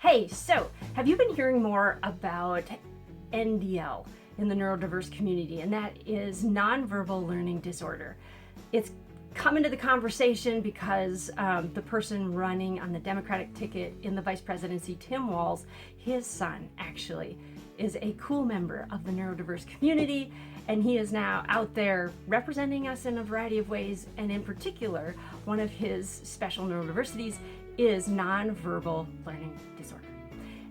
Hey, so have you been hearing more about NDL in the neurodiverse community? And that is nonverbal learning disorder. It's come into the conversation because the person running on the Democratic ticket in the vice presidency, Tim Walz, his son actually is a cool member of the neurodiverse community, and he is now out there representing us in a variety of ways. And in particular, one of his special neurodiversities is nonverbal learning disorder.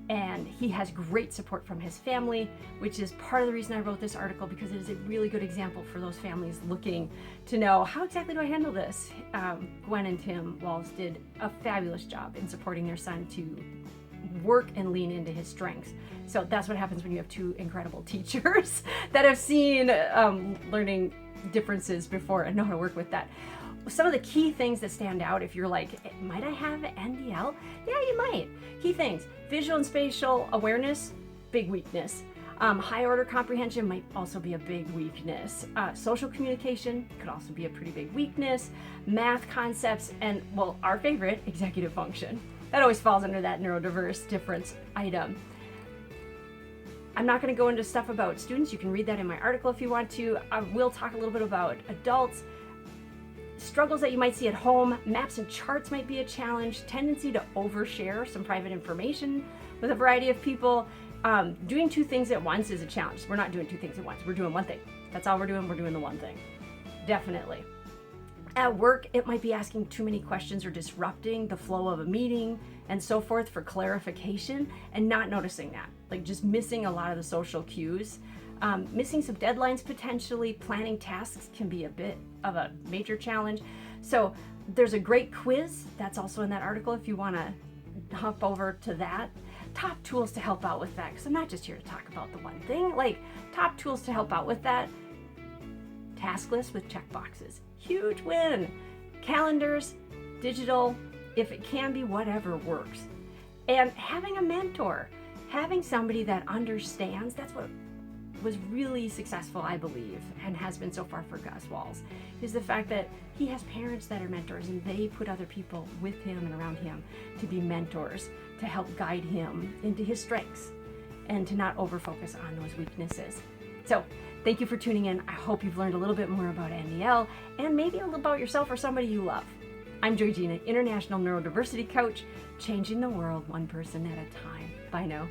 And he has great support from his family, which is part of the reason I wrote this article, because it is a really good example for those families looking to know, how exactly do I handle this? Gwen and Tim Walz did a fabulous job in supporting their son to work and lean into his strengths. So that's what happens when you have two incredible teachers that have seen learning differences before and know how to work with that. Some of the key things that stand out, if you're like, might I have NDL? Yeah, you might. Key things: visual and spatial awareness, big weakness. High order comprehension might also be a big weakness. Social communication could also be a pretty big weakness. Math concepts, and well, our favorite, executive function. That always falls under that neurodiverse difference item. I'm not going to go into stuff about students. You can read that in my article if you want to. I will talk a little bit about adults. Struggles that you might see at home. Maps and charts might be a challenge. Tendency to overshare some private information with a variety of people. Doing two things at once is a challenge. We're not doing two things at once. We're doing one thing. That's all we're doing. We're doing the one thing. Definitely. At work, it might be asking too many questions or disrupting the flow of a meeting and so forth for clarification, and not noticing that. Like just missing a lot of the social cues. Missing some deadlines potentially. Planning tasks can be a bit of a major challenge. So there's a great quiz that's also in that article if you want to hop over to that. Top tools to help out with that, because I'm not just here to talk about the one thing. Like, top tools to help out with that: task lists with check boxes, huge win. Calendars, digital, if it can be, whatever works. And having a mentor, having somebody that understands. That's what was really successful, I believe, and has been so far for Gus Walz, is the fact that he has parents that are mentors, and they put other people with him and around him to be mentors, to help guide him into his strengths and to not over-focus on those weaknesses. So thank you for tuning in. I hope you've learned a little bit more about NDL and maybe a little about yourself or somebody you love. I'm Georgina, International Neurodiversity Coach, changing the world one person at a time. Bye now.